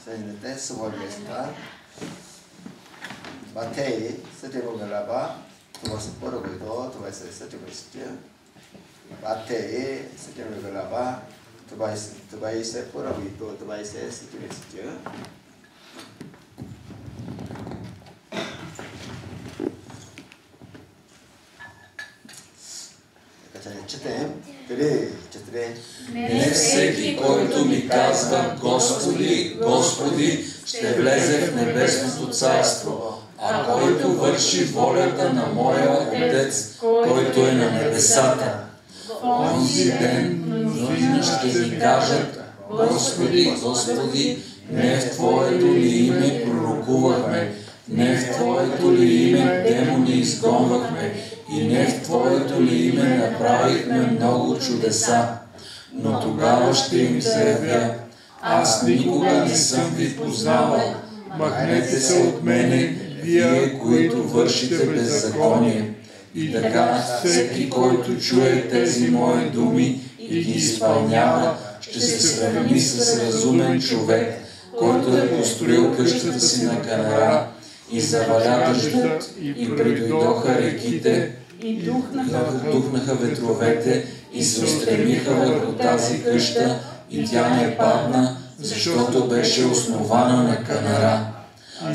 저희는 댄스 보겠습니다. 마테이 쓰지고 갈라바 두바스 뽀르고도 두바이스 쓰지고 있었죠. 마테이 쓰지고 갈라바 두바이스 뽀르고도 두바이스 쓰지고 있었죠. Не всеки, който ми казва Господи, Господи, ще влезе в небесното царство, а който върши волята на моя Отец, който е на небесата. В онзи ден мнозина ще ми кажат: Господи, Господи, не в Твоето ли име пророкувахме, не в Твоето ли име демони изгонвахме и не в Твоето ли име направихме много чудеса. Но тогава ще им се явя: аз никога не съм ви познавал, махнете се от мене, вие, които вършите беззаконие. И така всеки, който чуе тези мои думи и ги изпълнява, ще се сравни с разумен човек, който е построил къщата си на канара, и заваля дъждът, и придойдоха реките, и духнаха ветровете, и се устремиха върху тази къща, и тя не падна, защото беше основана на канара.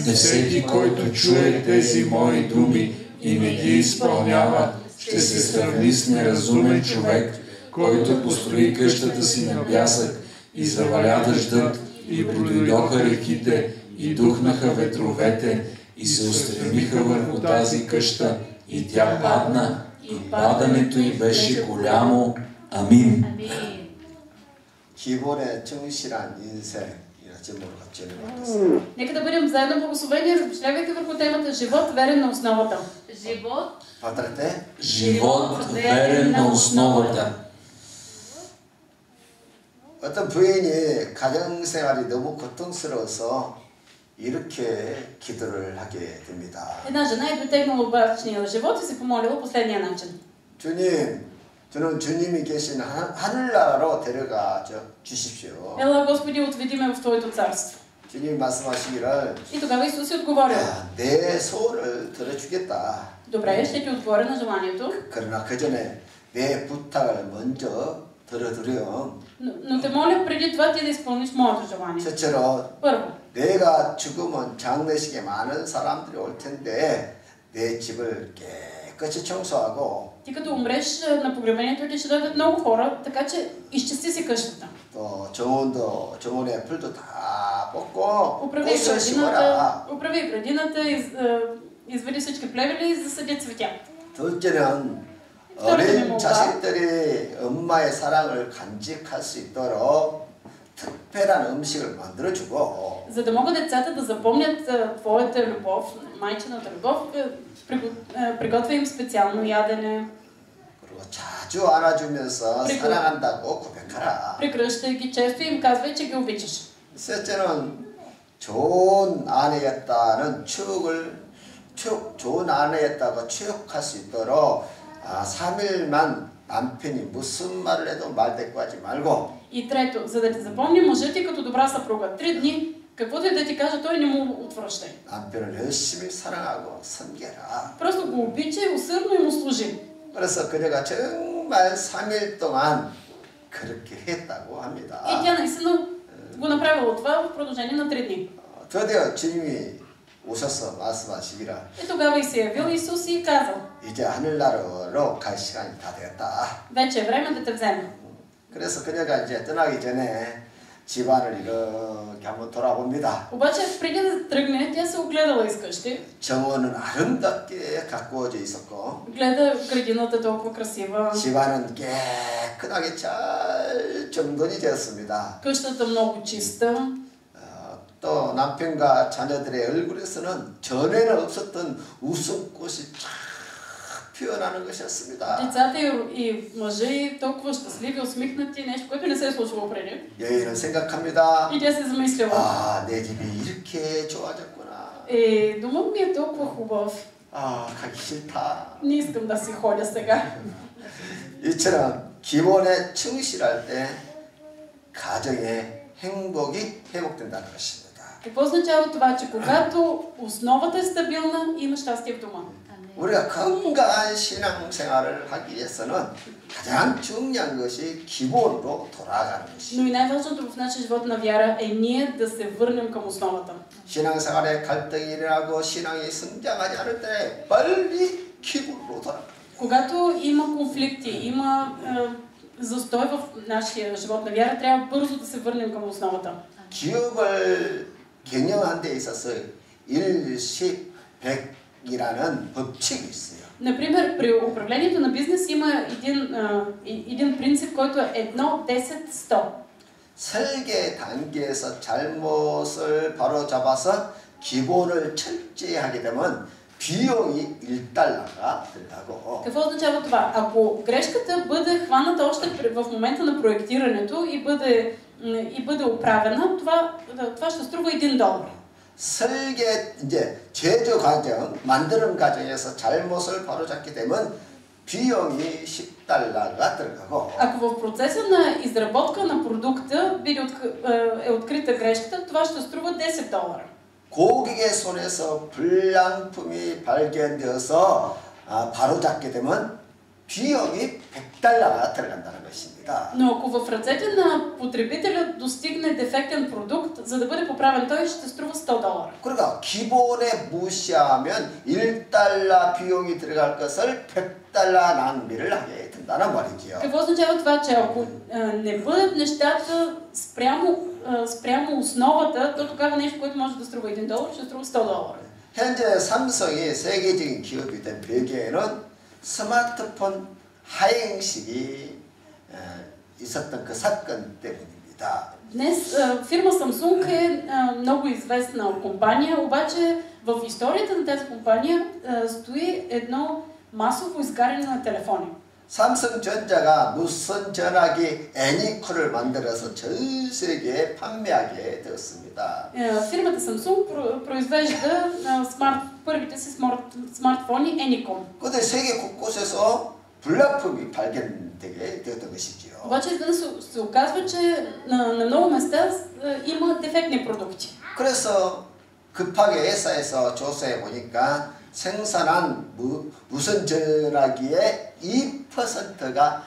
Не всеки, който чуе тези мои думи и не ги изпълнява, ще се сравни с неразумен човек, който построи къщата си на пясък, и заваля дъждът, и придойдоха реките, и духнаха ветровете, и се устремиха върху тази къща, и тя падна, и падането й беше голямо. Амин. 기본에 충실한 인생이라 제목으로 같이 읽어봤습니다. Нека да бъдем заедно благословени, размишлявайки върху темата живот верен на основата. Живот. Повторете. Живот верен на основата. 어떤 부인이 가정생활이 너무 고통스러워서 이렇게 기도를 하게 됩니다. Една жена е дотегнала брачния живот и се помолила последния начин. 주님, 저는 주님이 계신 하늘나라로 데려가 주십시오. Ела, Господи, отведи ме в Твоето царство. 주님이 말씀하시기를 И тогава Исус е отговорил: 내 소원을 들어주겠다. добре, ще ти отговоря на желанието. 그러나 그 전에 내 부탁을 먼저 들어드려. Но те моля преди това ти да изпълниш моето желание. 첫째로 Първо, 내가 죽으면 장례식에 많은 사람들이 올 텐데 내 집을 깨끗이 청소하고 ти като умреш на погребението ти ще дойдат много хора, така че изчисти си къщата. 또 정원의 풀도 다 뽑고 Управи 꽃을 심어라. градината, извади всички плевели и засади цветя. 둘째는 어린 자식들이 엄마의 사랑을 간직할 수 있도록 특별한 음식을 만들어주고 За да могат децата да запомнят твоята любов, майчината любов, приготвя им специално ядене. 그리고 자주 안아주면서 사랑한다고 고백하라. Прегръщай ги често и им казвай, че ги обичаш. 셋째는 좋은 아내였다는 좋은 아내였다고 추억할 수 있도록 3일만 남편이 무슨 말을 해도 말대꾸하지 말고. И трето, за да те запомни мъжът ти като добра съпруга. 3 дни, каквото и да ти каже, той не му отвръщай. 남편을 열심히 사랑하고 섬겨라. Просто го обичай, усърдно и му служи. 그래서 그녀가 정말 3일 동안 그렇게 했다고 합니다. И тя наистина го направила това в продължение на 3 дни. 드디어 주님이 오셔서 말씀하시기를 И тогава и се явил Исус и казал: 이제 하늘나라로 갈 시간이 다 되었다. вече е време да те взема. 그래서 그녀가 이제 떠나기 전에 집안을 이렇게 한번 돌아봅니다. Обаче преди да тръгне, тя се огледала из къщи. 정원은 아름답게 가꾸어져 있었고 Гледа градината толкова красива. 집안은 깨끗하게 잘 정돈이 되었습니다. къщата много чиста. 또 남편과 자녀들의 얼굴에서는 전에는 없었던 웃음꽃이 쫙 피어나는 것이었습니다. Децата и мъжи толкова щастливи, усмихнати, нещо, което не се е случвало преди. 여인은 생각합니다. И тя се замислила: 내 집이 이렇게 좋아졌구나. домът ми е толкова хубав. 가기 싫다. Не искам да си ходя сега. 이처럼 기본에 충실할 때 가정의 행복이 회복된다는 것입니다. Какво означава това, че когато основата е стабилна, има щастие в дома? 우리가 건강한 신앙생활을 하기 위해서는 가장 중요한 것이 기본으로 돌아가는 것이죠. Но и най-важното в нашия живот на вяра е ние да се върнем към основата. 신앙생활에 갈등이 일어나고 신앙이 성장하지 않을 때 빨리 기본으로 돌아가. Когато има конфликти, има застой в нашия живот на вяра, трябва бързо да се върнем към основата. 기업을 경영하는 데 있어서 1, 10, 100이라는 법칙이 있어요. Например, при управлението на бизнес има един принцип, който е 1, 10, 100. 설계 단계에서 잘못을 바로잡아서 기본을 철저히 하게 되면 비용이 1달러가 들어가고. Какво означава това? Ако грешката бъде хваната още в момента на проектирането и бъде оправена, това ще струва $1. 설계 이제 제조 과정, 만드는 과정에서 잘못을 바로잡게 되면 비용이 $10가 들어가고. Ако в процеса на изработка на продукта е открита грешката, това ще струва $10. 고객의 손에서 불량품이 발견되어서 바로잡게 되면 비용이 $100가 들어간다는 것입니다. Но ако в ръцете на потребителя достигне дефектен продукт, за да бъде поправен той, ще струва $100. 그러니까 기본에 무시하면 $1 비용이 들어갈 것을 $100 낭비를 하게 된다는 말이지요. Какво означава това, че ако не бъдат нещата спрямо основата, то тогава нещо, което може да струва $1, ще струва $100. 현재 삼성이 세계적인 기업이 된 배경에는 스마트폰 하행식이 있었던 그 사건 때문입니다. Днес фирма Samsung е много известна компания, обаче в историята на тази компания стои едно масово изгаряне на телефони. 삼성전자가 무선 전화기 애니콜을 만들어서 전 세계에 판매하게 되었습니다. Фирмата Samsung произвежда първите си смартфони Anycom. 그런데 세계 곳곳에서 불량품이 발견되게 되었던 것이지요. обаче изведнъж се оказва, че на много места има дефектни продукти. 그래서 급하게 회사에서 조사해 보니까 생산한 무선 전화기의 2%가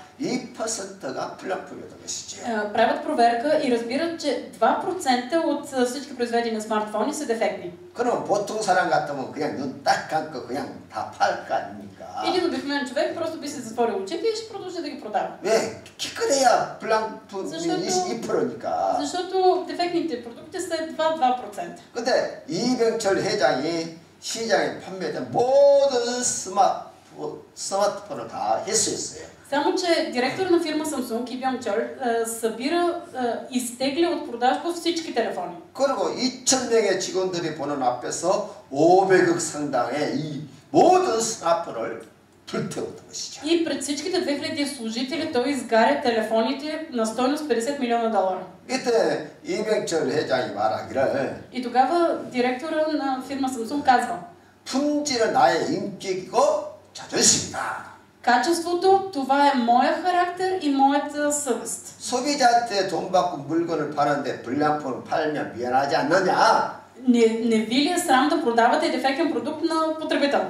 불량품이었던 것이죠. правят проверка и разбират, че 2% от всички произведени смартфони са дефектни. 그럼 보통 사람 같으면 그냥 눈 딱 감고 그냥 다 팔 거 아닙니까? Един обикновен човек просто би се затворил очите и ще продължи да ги продава. 왜? 기껏해야 불량품이 2%니까. защото дефектните продукти са едва 2%. 근데 이병철 회장이 시장에 판매된 모든 스마트폰을 다 회수했어요. Само, че директор на фирма Samsung, Ки Бьонг Чол, изтегля от продажба всички телефони. 그리고 2,000명의 직원들이 보는 앞에서 500억 상당의 이 모든 스마트폰을 불태웠던 것이죠. И пред всичките 2000 служители той изгаря телефоните на стойност $50 милиона. 이때 이병철 회장이 말하기를 И тогава директора на фирма Samsung казва: 품질은 나의 인격이고 자존심이다. Качеството, това е моя характер и моята съвест. 소비자한테 돈 받고 물건을 파는데 불량품을 팔면 미안하지 않느냐? Не ви ли е срам да продавате дефектен продукт на потребител?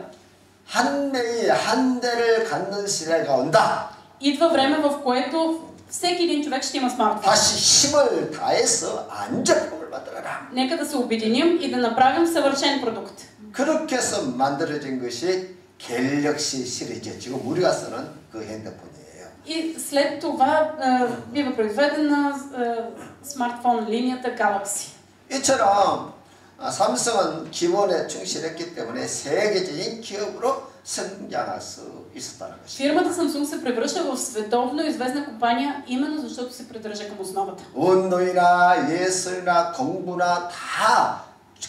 한 명이 한 대를 갖는 시대가 온다. Идва време, в което всеки един човек ще има смартфон. 다시 힘을 다해서 안제품을 만들어라. Нека да се обединим и да направим съвършен продукт. 그렇게 해서 만들어진 것이 갤럭시 시리즈, 지금 우리가 쓰는 그 핸드폰이에요. И след това бива произведена смартфон линията Galaxy. 이처럼 삼성은 기본에 충실했기 때문에 세계적인 기업으로 성장할 수 있었다는 것입니다. Фирмата Samsung се превръща в световно известна компания именно защото се придържа към основата. 운동이나 예술이나 공부나 다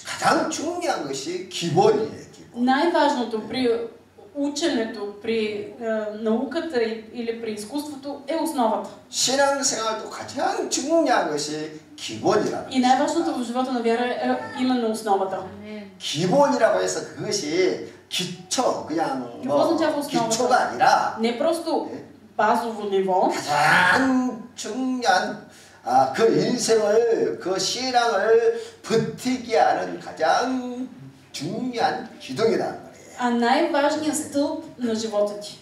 가장 중요한 것이 기본이에요. 기본. Най-важното при ученето, при науката или при изкуството е основата. 신앙생활도 가장 중요한 것이 기본이라는 И най-важното в живота на вяра е именно основата. 기본이라고 해서 그것이 기초, 그냥 뭐 기초가 아니라 Не просто базово ниво. 가장 중요한 그 인생을 그 신앙을 버티게 하는 가장 중요한 기둥이라는 거예요. А най-важният стълб на живота ти.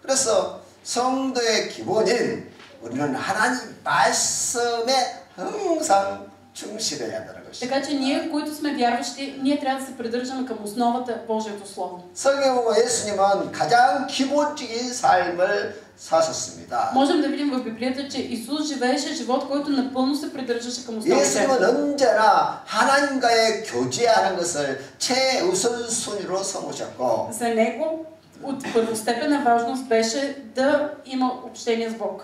그래서 성도의 기본인 우리는 하나님 말씀에 항상 충실해야 되는 것입니다. Така че ние, които сме вярващи, ние трябва да се придържаме към основата Божието Слово. 성경에 보면 예수님은 가장 기본적인 삶을 사셨습니다. Можем да видим в Библията, че Исус живееше живот, който напълно се придържаше към основите. 예수님은 언제나 하나님과의 교제하는 것을 최우선순위로 삼으셨고 За него от първостепенна важност беше да има общение с Бог.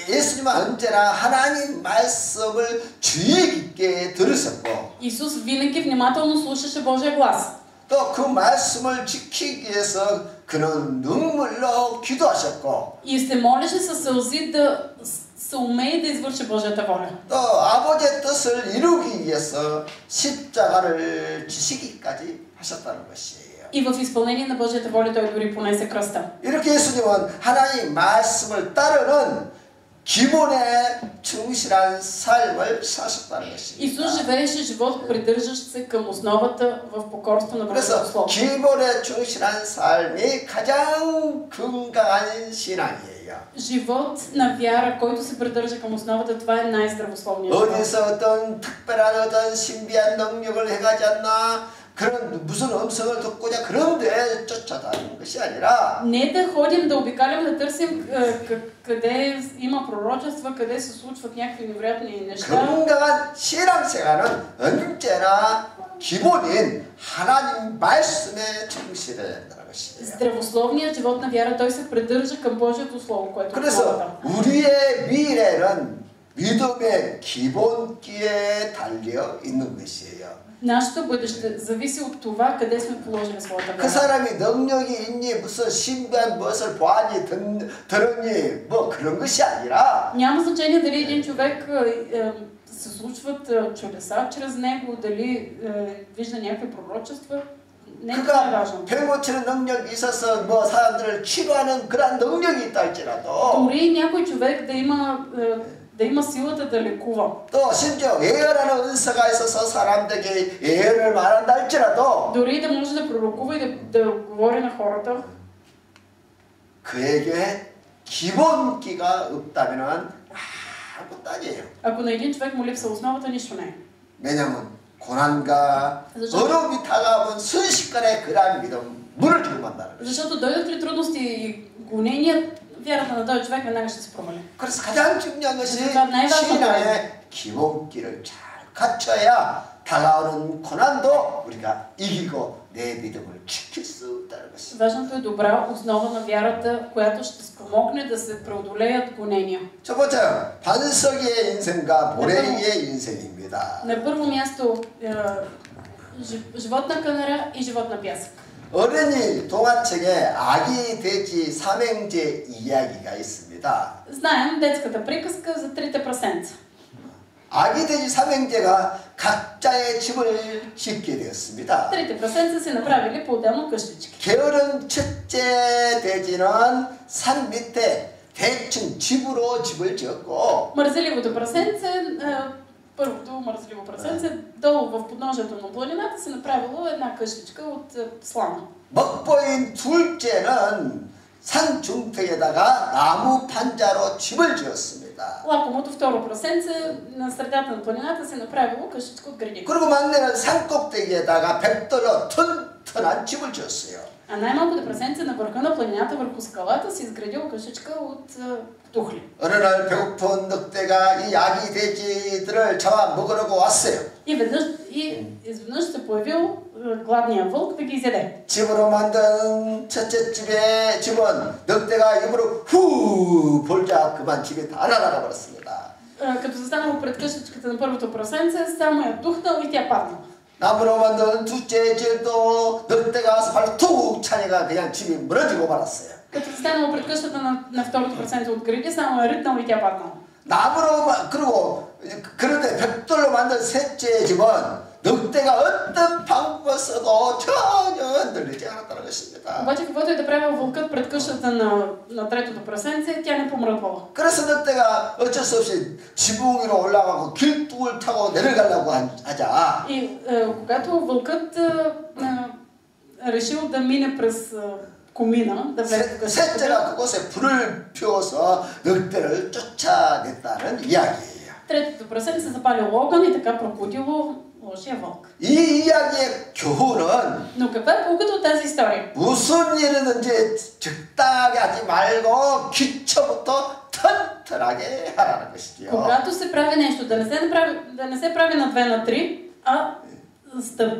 예수님은 언제나 하나님 말씀을 주의 깊게 들으셨고 Исус винаги внимателно слушаше Божия глас. 또 그 말씀을 지키기 위해서 그는 눈물로 기도하셨고 И се молеше със сълзи да се умее да извърши Божията воля. 또 아버지의 뜻을 이루기 위해서 십자가를 지시기까지 하셨다는 것이에요. И в изпълнение на Божията воля той дори понесе кръста. 이렇게 예수님은 하나님 말씀을 따르는 기본에 충실한 삶을 사셨다는 것입니다. Исус живееше живот, придържащ се към основата в покорство на Божието 그래서 Слово. 기본에 충실한 삶이 가장 건강한 신앙이에요. Живот на вяра, който се придържа към основата, това е най-здравословният живот. 어디서 어떤 특별한 어떤 신비한 능력을 행하지 않나 그런 무슨 음성을 듣고자 그런 데 쫓아다니는 것이 아니라 Не да ходим да обикалям да търсим къде има пророчества, къде се случват някакви невероятни неща. 건강한 신앙생활은 언제나 기본인 하나님 말씀에 충실해야 된다는 것입니다. Здравословният живот на вяра, той се придържа към Божието Слово, което е основата. 그래서 우리의 미래는 믿음의 기본기에 달려 있는 것이에요. Нашето бъдеще зависи от това, къде сме положили своята 그 вяра. 사람이 능력이 있니 무슨 신비한 무엇을 보았니 들었니 뭐 그런 것이 아니라 Няма значение дали един човек се случват чудеса чрез него, дали вижда някакви пророчества. Не е това важно. 병 고치는 능력이 있어서 뭐 사람들을 치료하는 그런 능력이 있다 할지라도 Дори някой човек да има силата да лекува. 또 심지어 예언하는 은사가 있어서 사람들에게 예언을 말한다 할지라도 Дори да може да пророкува и да говори на хората, 그에게 기본기가 없다면은 아무것도 아니에요. ако на един човек му липсва основата, нищо не е. 왜냐면 고난과 어려움이 다가오면 순식간에 그러한 믿음 무너지고 만다는 거예요. Защото дойдат ли трудности и гонения, вярата на този човек веднага ще се промени. 그래서 가장 중요한 것이 그러니까 най-важното 신앙의 기본기를 잘 갖춰야 다가오는 고난도 우리가 이기고 내 믿음을 지킬 수 있다는 것입니다. Важното е добра основа на вярата, която ще спомогне да се преодолеят гонения. 첫 번째, 반석이의 인생과 모래이의 인생입니다. На първо място живот на канара и живот на пясък. 어린이 동화책에 아기 돼지 삼형제 이야기가 있습니다. Знаем детската приказка за трите прасенца. 아기 돼지 삼형제가 각자의 집을 짓게 되었습니다. Трите прасенца се направили по-отделно къщички. 게으른 첫째 돼지는 산 밑에 대충 집을 지었고 Мързеливото прасенце, първото мързеливо прасенце, долу в подножието на планината се направило една къщичка от слама. 먹보인 둘째는 산 중턱에다가 나무 판자로 집을 지었습니다. Лакомото второ прасенце на средата на планината се направило къщичка от гради. 그리고 막내는 산 꼭대기에다가 벽돌로 튼튼한 집을 지었어요. А най-малкото прасенце на върха на планината върху скалата се изградило къщичка от тухли. 어느 날 배고픈 늑대가 이 아기 돼지들을 잡아 먹으려고 왔어요. И изведнъж се появил гладния вълк да ги изяде. 집으로 만든 첫째 집은 늑대가 입으로 후 불자 그만 집이 다 날아가 버렸습니다. Като застанало пред къщичката на първото прасенце, само я тухнал и тя паднала. 나무로 만든 둘째 집도 늑대가 와서 발로 툭 차니까 그냥 집이 무너지고 말았어요. Като застанало пред къщата на второто прасенце от гради, само я ритнал и тя паднала. 나무로 그리고 그런데 벽돌로 만든 셋째 집은 늑대가 어떤 방법을 써도 전혀 흔들리지 않았다는 것입니다. Обаче каквото и да правил вълкът пред къщата на третото прасенце, тя не помръдвала. 그래서 늑대가 어쩔 수 없이 지붕 위로 올라가고 길뚝을 타고 내려가려고 하자. И когато вълкът решил да мине през комина, да влезе в къщата, 셋째가 그곳에 불을 피워서 늑대를 쫓아냈다는 이야기예요. третото прасенце се запалило огън и така прокудило лошия вълк. 이 이야기의 교훈은 Но каква е полуката от тази история? 무슨 일이든지 적당하게 하지 말고 기초부터 튼튼하게 하라는 것이지요. Когато се прави нещо, да не се прави на 2 на 3, а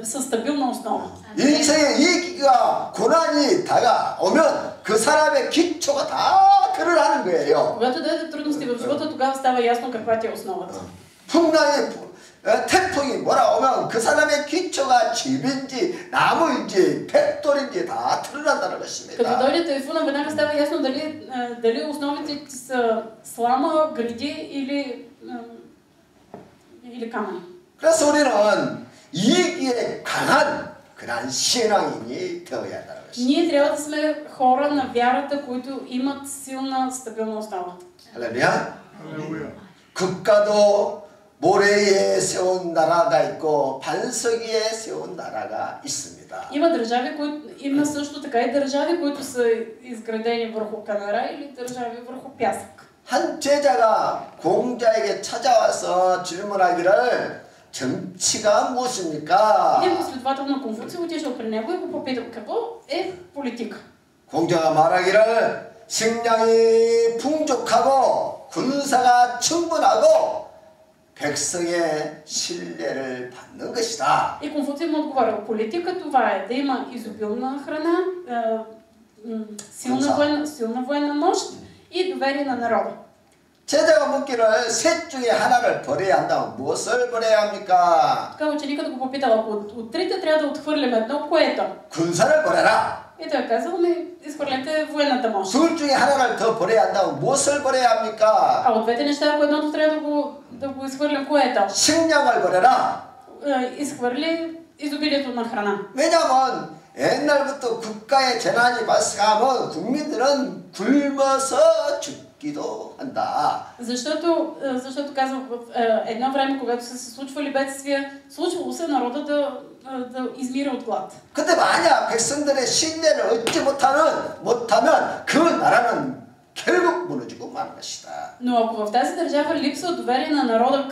със стабилна основа. 인생의 위기가 고난이 다가오면 그 사람의 기초가 다 드러나는 거예요. Когато дойдат трудности в живота, тогава става ясно каква ти е основата. 풍랑이 태풍이 몰아오면 그 사람의 기초가 집인지 나무인지 벽돌인지 다 드러난다는 Като 것입니다. дойде тайфуна, веднага става ясно дали основите ти са слама, гради или камъни. 그래서 우리는 이기에 강한 그런 신앙인이 되어야 한다는 것입니다. Ние трябва да сме хора на вярата, които имат силна, стабилна основа. 할렐루야. 국가도 모래 위에 세운 나라가 있고 반석 위에 세운 나라가 있습니다. Има също така и държави, които са изградени върху канара или държави върху пясък. 한 제자가 공자에게 찾아와서 질문하기를 정치가 무엇입니까? Един последовател на Конфуций отишъл при него и го попитал какво е политика. 공자가 말하기를 식량이 풍족하고 군사가 충분하고 백성의 신뢰를 받는 것이다. И Конфуций му отговарял, политика това е да има изобилна храна, силна военна мощ и доверие на народа. 제자가 묻기를 셋 중에 하나를 버려야 한다면 무엇을 버려야 합니까? Така ученикът го попитал, ако от трите трябва да отхвърлим едно, което? 군사를 버려라. И той казал, изхвърлете военната мощ. 둘 중에 하나를 더 버려야 한다면 무엇을 버려야 합니까? А от двете неща, ако едното трябва да го изхвърлим, което? 식량을 버려라. Изхвърли изобилието на храна. 왜냐하면 옛날부터 국가의 재난이 발생하면 국민들은 굶어서 죽기도 한다. Защото казвам, в едно време, когато са се случвали бедствия, случвало се народа да измира от глад. 근데 만약 백성들의 신뢰를 얻지 못하면 그 나라는 결국 무너지고 마는 것이다. Но ако в тази държава липсва доверие на народа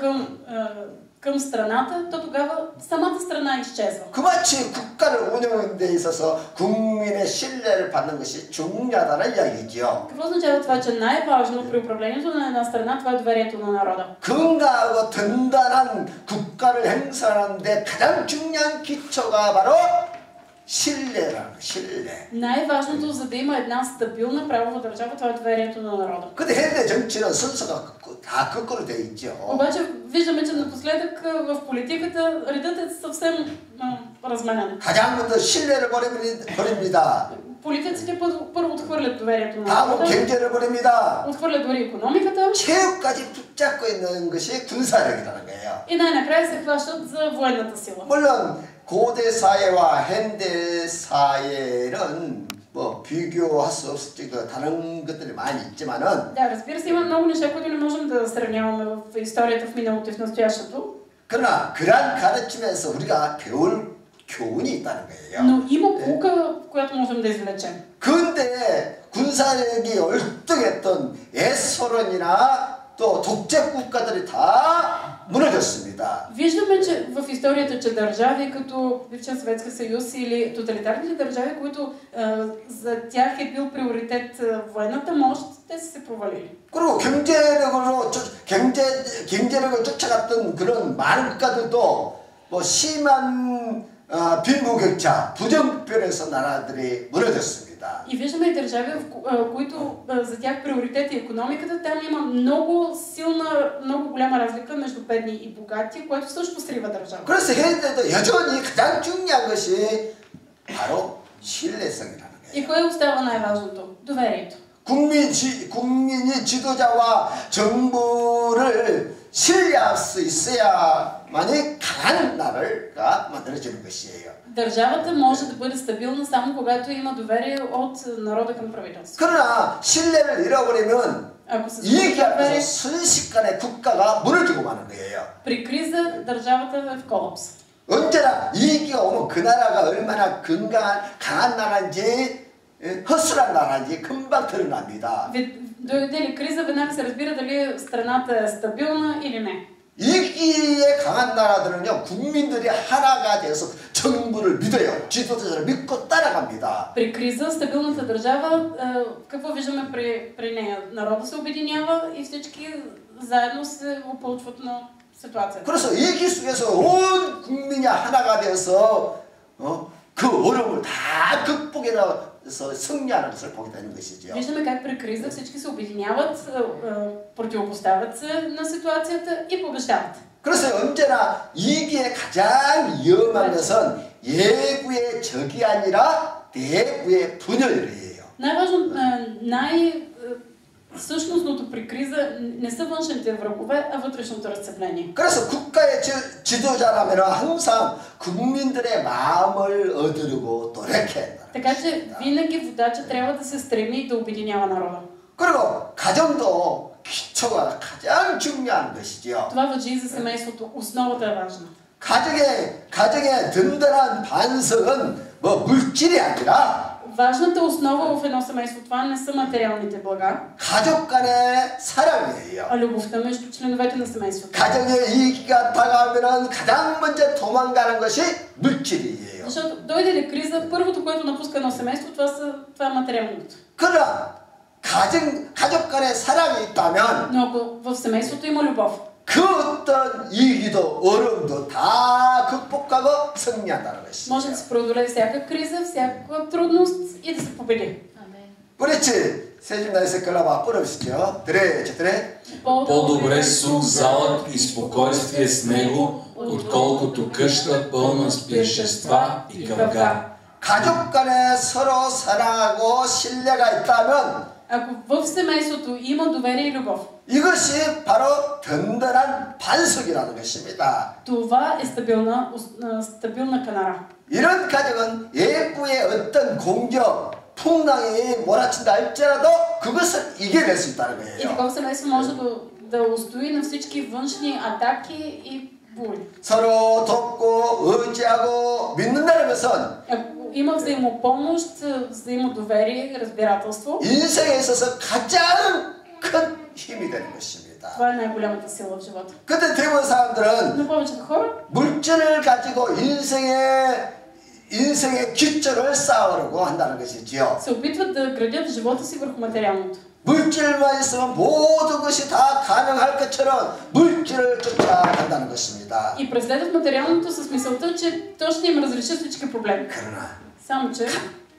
към страната, то тогава самата страна изчезва. 그마치 국가를 운영하는 데 있어서 국민의 신뢰를 받는 것이 중요하다는 이야기죠. Какво означава това, че най-важно при управлението на една страна това е доверието на народа? 건강하고 든든한 국가를 행사하는 데 가장 중요한 기초가 바로 신뢰라는 신뢰. Най-важното, за да има една стабилна правова държава, това е доверието на народа. 근데 현대 정치는 순서가 다 거꾸로 돼 있죠. Обаче виждаме, че напоследък в политиката редът е съвсем разменен. 가장 먼저 신뢰를 버립니다. Политиците първо отхвърлят доверието на 다음은 народа, 경제를 버립니다. отхвърлят дори икономиката 체육까지 붙잡고 있는 것이 군사력이라는 거예요. и най-накрая се хващат за военната сила. 물론 고대 사회와 현대 사회는 뭐 비교할 수 없을 정도로 다른 것들이 많이 있지만은 Да, разбира се, има много неща, които не можем да сравняваме в историята в миналото и в настоящето. 그러나 그러한 가르침에서 우리가 배울 교훈이 있다는 거예요. Но има pouка, която можем да извлечем. 근데 군사력이 얼등했던 에스로엔이나 또 독재 국가들이 다 무너졌습니다. Виждаме, че в историята, че държави като бившия Съветски съюз или тоталитарните държави, които за тях е бил приоритет военната мощ, те са се провалили. 그리고 경제력을 쫓아갔던 그런 많은 국가들도 뭐 심한 빈부격차, 부정변에서 나라들이 무너졌습니다. И виждаме и държави, в които за тях приоритет е икономиката, там има много голяма разлика между бедни и богати, което също срива държава. 그래서 현대도 여전히 가장 중요한 것이 바로 신뢰성이라는 거예요. И кое остава най-важното? Доверието. 국민이 지도자와 정부를 신뢰할 수 있어야만이 강한 나라가 만들어지는 것이에요. Държавата може да бъде стабилна само когато има доверие от народа към правителството. 그러나 신뢰를 잃어버리면 Ако се 이익이 случи 앞에서 доверие, 순식간에 국가가 무너지고 마는 거예요. при криза държавата е в колапс. 언제나 이익이 오면 그 나라가 얼마나 강한 나라인지 허술한 나라인지 금방 드러납니다. Дойде ли криза, веднага се разбира дали страната е стабилна или не. 이익에 강한 나라들은요, 국민들이 하나가 돼서 정부를 믿어요. 지도자를 믿고 따라갑니다. При криза, стабилната държава, какво виждаме при нея? Народа се обединява и всички заедно се опълчват на ситуацията. 그래서 이익 속에서 온 국민이 하나가 되어서 그 어려움을 다 극복해서 승리하는 것을 보게 되는 것이죠. Виждаме как при криза всички се обединяват, противопоставят се на ситуацията и побеждават. 그래서 언제나 이익에 가장 위험한 것은 예부의 적이 아니라 내부의 분열이에요. Същностното при криза не са външните врагове, а вътрешното разцепление. 그래서 국가의 지도자라면 항상 국민들의 마음을 얻으려고 노력해야 한다. Така че винаги водача трябва да се стреми да обединява народа. 그리고 가정도 기초가 가장 중요한 것이죠. Това важи и за семейството. Основата е важна. 가정의 든든한 반석은 물질이 아니라 Важната основа в едно семейство това не са материалните блага, 가족 간의 사랑이에요. а любовта между членовете на семейството. 가정의 이익이 다가오면 가장 먼저 도망가는 것이 물질이에요. Защото дойде ли криза, първото, което напуска едно семейство, това е материалното. 그러나 가족 간의 사랑이 있다면 Но ако в семейството има любов, 그 어떤 이기도 어려움도 다 극복하고 승리한다는 것입니다. може да се преодолее всяка криза, всяка трудност и да се победи. 그렇지. 세준나에서 끌어봐 뿌려보시죠. 드레. По-добре сух залък и спокойствие с него, отколкото къща пълна с пиршества и кавга. 가족 간에 서로 사랑하고 신뢰가 있다면 Ако в семейството има доверие и любов, 이것이 바로 든든한 반석이라는 것입니다. това е стабилна канара. 이런 가정은 예부의 어떤 공격, 풍랑이 몰아친다 할지라도 그것을 이겨낼 수 있다는 И 거예요. такова семейство може да устои на всички външни атаки и бури. 서로 돕고 의지하고 믿는다는 것은 Ако има взаимопомощ, взаимодоверие, разбирателство, 인생에 있어서 가장 큰 힘이 되는 것입니다. това е най-голямата сила в живота. 근데 대부분 사람들은 Но повечето хора 물질을 가지고 인생의 기초를 쌓으려고 한다는 것이지요. се опитват да градят живота си върху материалното. 물질만 있으면 모든 것이 다 가능할 것처럼 물질을 쫓아간다는 것입니다. И преследват материалното с мисълта, че то ще им разреши всички проблеми. 그러나 Само че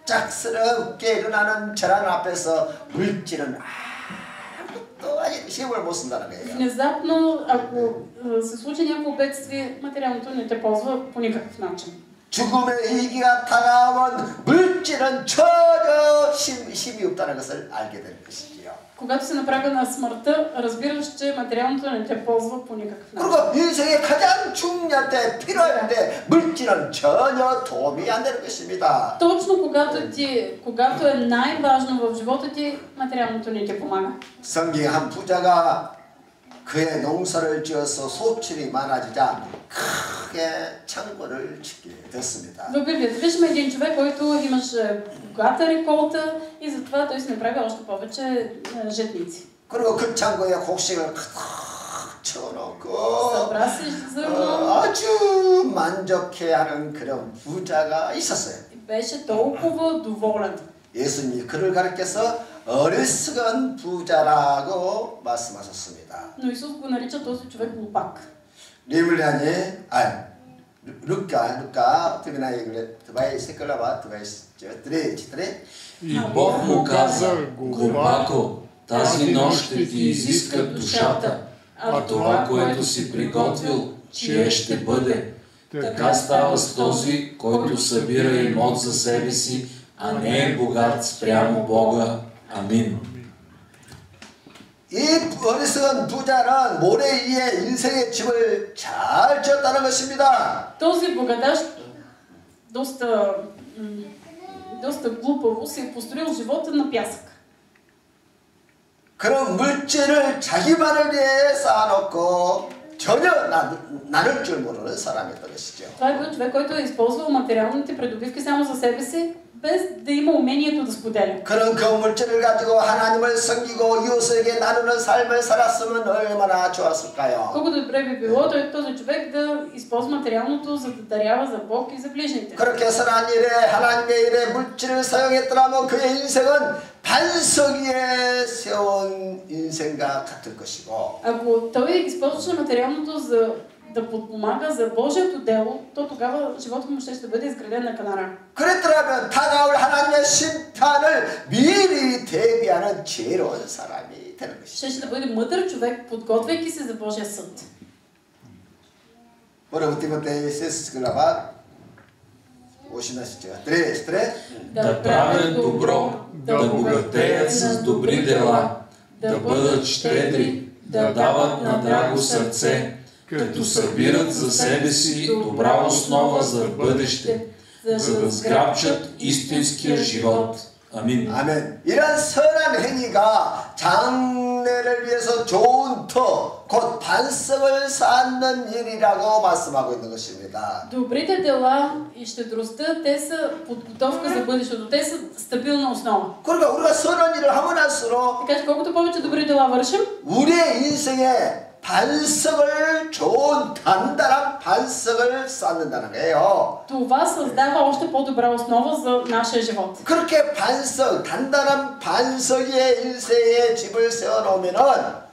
갑작스럽게 일어나는 재난 앞에서 물질은 아무것도 아닌 힘을 못 쓴다는 거예요. внезапно, ако се случи някакво бедствие, материалното не те ползва по никакъв начин. 죽음의 위기가 다가오면 물질은 전혀 힘이 없다는 것을 알게 되는 것이지요. Когато се направя на смъртта, разбираш, че материалното не те ползва по никакъв начин. 그리고 인생의 가장 중요할 때 필요할 때 물질은 전혀 도움이 안 되는 것입니다. Точно когато е най-важно в живота ти, материалното не ти помага. 성경에 한 부자가 그의 농사를 지어서 소출이 많아지자 크게 창고를 짓게 됐습니다. В Библията виждаме един човек, който имаше богата реколта и затова той си направи още повече жетници. 그리고 그 창고에 곡식을 가득 채워놓고 Събра си зърно 아주 만족해하는 그런 부자가 있었어요. и беше толкова доволен. 예수님이 그를 가르쳐서 어리석은 부자라고 말씀하셨습니다. Но Исус го нарича този човек глупак. 리블리안이 Luka, това е се глава 24. И Бог му каза: глупако, тази нощ ще ти изискат душата, а това, което си приготвил, чие ще бъде. Така става с този, който събира имот за себе си, а не е богат спрямо Бога. Амин. 이 어리석은 부자는 모래 위에 인생의 집을 잘 지었다는 것입니다. Този богаташ доста глупаво си е построил живота на пясък. 그런 물질을 자기만을 위해 쌓아놓고 전혀 나눌 줄 모르는 사람이었던 것이죠. Това е бил човек, който е използвал материалните придобивки само за себе си, без да има умението да споделя. 그런 그 물질을 가지고 하나님을 섬기고 이웃에게 나누는 삶을 살았으면 얼마나 좋았을까요? Колко добре би било този човек да използва материалното, за да дарява за Бог и за ближните. 그렇게 선한 일에 하나님의 일에 물질을 사용했더라면 그의 인생은 반석 위에 세운 인생과 같을 것이고. Ако той използваше материалното за да подпомага за Божието дело, то тогава животът му ще бъде изграден на канара. 그랬더라면 다가올 하나님의 심판을 미리 대비하는 지혜로운 사람이 되는 것이죠. Ще да бъде мъдър човек, подготвяйки се за Божия съд. Първо Тимотей 6 глава 18 стих. Да правят добро, да богатеят с добри дела, да бъдат щедри, да дават на драго сърце, като събират за себе си добра основа за бъдеще, за да сграбчат истинския живот. 아멘. 아멘. 이런 선한 행위가 장래를 위해서 좋은 터, 곧 반석을 쌓는 일이라고 말씀하고 있는 것입니다. Добрите дела и щедростта, те са подготовка за бъдещето. Те са стабилна основа. 그러니까 우리가 선한 일을 하면 할수록 Така че колкото повече добри дела вършим, 우리의 인생에 반석을 좋은 단단한 반석을 쌓는다는 거예요. това създава още по-добра основа за нашия живот. 그렇게 반석, 단단한 반석 위에 인생의 집을 세워놓으면은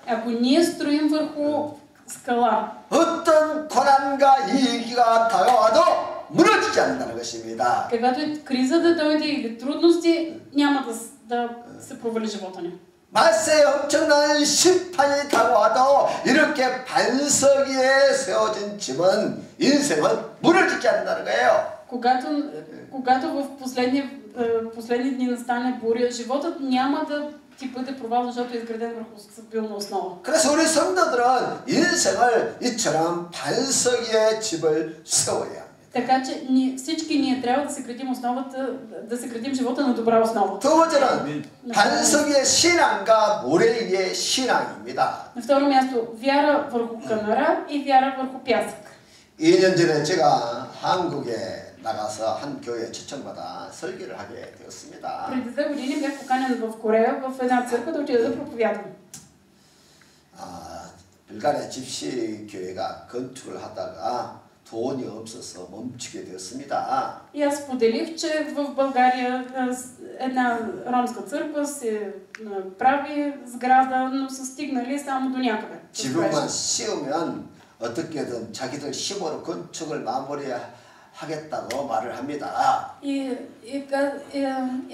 Ако ние строим върху скала, 어떤 고난과 위기가 다가와도 무너지지 않는다는 것입니다. каквато и криза да дойде или трудности, няма да се провали живота ни. 말세에 엄청난 심판이 다가와도 이렇게 반석 위에 세워진 집은 인생은 무너지지 않는다는 거예요. Когато в последни дни настане буря, животът няма да ти бъде провал, защото е изграден върху стабилна основа. 그래서 우리 성도들은 인생을 이처럼 반석 위에 집을 세워야 합니다. Така че всички ние трябва да се градим основата, да се градим живота на добра основа. 두 번째는 반석 위의 신앙과 모래 위의 신앙입니다. На второ място, вяра върху канара и вяра върху пясък. 2년 전에 제가 한국에 나가서 한 교회에 초청받아 설교를 하게 되었습니다. Преди 2 години бях поканен в Корея в една църква да отида да проповядвам. 불가리아 집시 교회가 건축을 하다가 돈이 없어서 멈추게 되었습니다. И аз споделих, че в България една ромска църква се прави сграда, но са стигнали само до някъде. 지붕만 씌우면 어떻게든 자기들 힘으로 건축을 마무리하겠다고 말을 합니다. И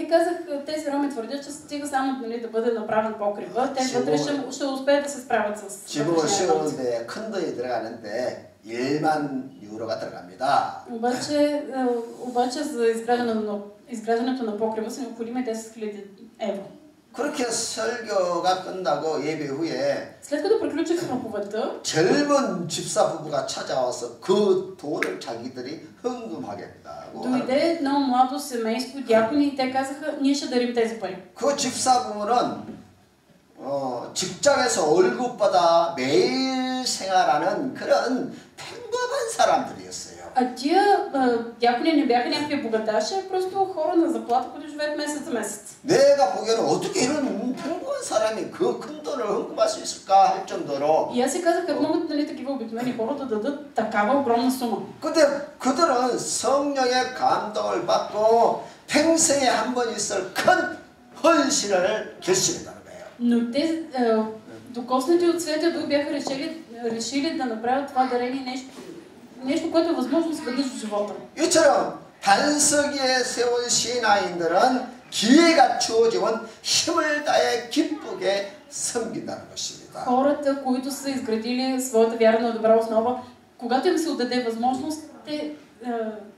казах, тези роми твърдят, че стига само да бъде направен покрива. Те вътре ще успеят да се справят с 지붕을 씌우는데 큰 돈이 들어가는데 1만 유로가 들어갑니다. обаче за изграждането на покрива са необходими 10 000 евро. 그렇게 설교가 끝나고 예배 후에 След като приключих проповедта, 젊은 집사 부부가 찾아와서 그 돈을 자기들이 헌금하겠다고. дойде едно младо семейство, дякони, и те казаха, ние ще дарим тези пари. 그 집사 부부는 직장에서 월급받아 매일 생활하는 그런 평범한 사람들이었어요. А тия дякони не бяха някакви богаташи, а просто хора на заплата, които живеят месец за месец. 내가 보기에는 어떻게 이런 평범한 사람이 그 큰 돈을 헌금할 수 있을까 할 정도로. И аз си казах, как могат такива обикновени хора да дадат такава огромна сума. 근데 그들은 성령의 감동을 받고 평생에 한 번 있을 큰 헌신을 결심했다는 거예요. Но те, докоснати от Святия Дух, бяха решили да направят това дарение нещо, което е възможно веднъж в живота. 이처럼 반석 위에 세운 신앙인들은 기회가 주어지면 힘을 다해 기쁘게 섬긴다는 것입니다. Хората, които са изградили своята вяра на добра основа, когато им се отдаде възможност, те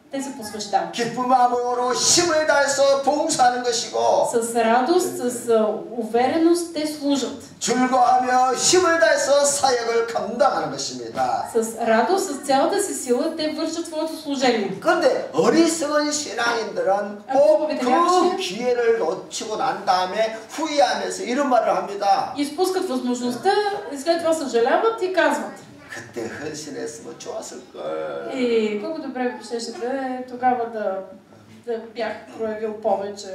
те се посвещават. 기쁜 마음으로 힘을 다해서 봉사하는 것이고 С радост, с увереност те служат. 즐거워하며 힘을 다해서 사역을 감당하는 것입니다. С радост, с цялата си сила те вършат своето служение. 그런데 어리석은 신앙인들은 꼭 그 기회를 놓치고 난 다음에 후회하면서 이런 말을 합니다. Изпускат възможността и след това съжаляват и казват: 그때 헌신했으면 좋았을걸. и колко добре щеше да е тогава да бях проявил повече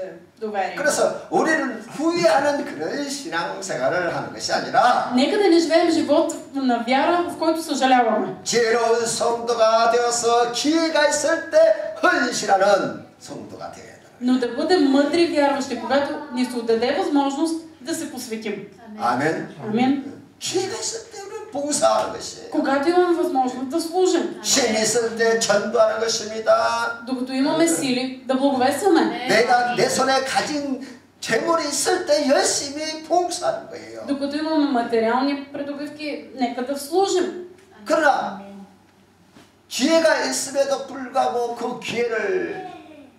доверие. 그래서 우리는 후회하는 그런 신앙생활을 하는 것이 아니라 Нека да не живеем живот на вяра, в който съжаляваме. 지혜로운 성도가 되어서 기회가 있을 때 헌신하는 성도가 되어야 된다. Но да бъдем мъдри вярващи, когато ни се отдаде възможност да се посветим. 아멘. Амин. 기회가 있을 때 우리는 봉사하는 것이에요. Когато имаме възможност да служим, 힘이 있을 때 전도하는 것입니다. докато имаме сили да благовестваме, 내가 내 손에 가진 재물이 있을 때 열심히 봉사하는 거예요. докато имаме материални придобивки, нека да служим. 그러나 기회가 있음에도 불구하고 그 기회를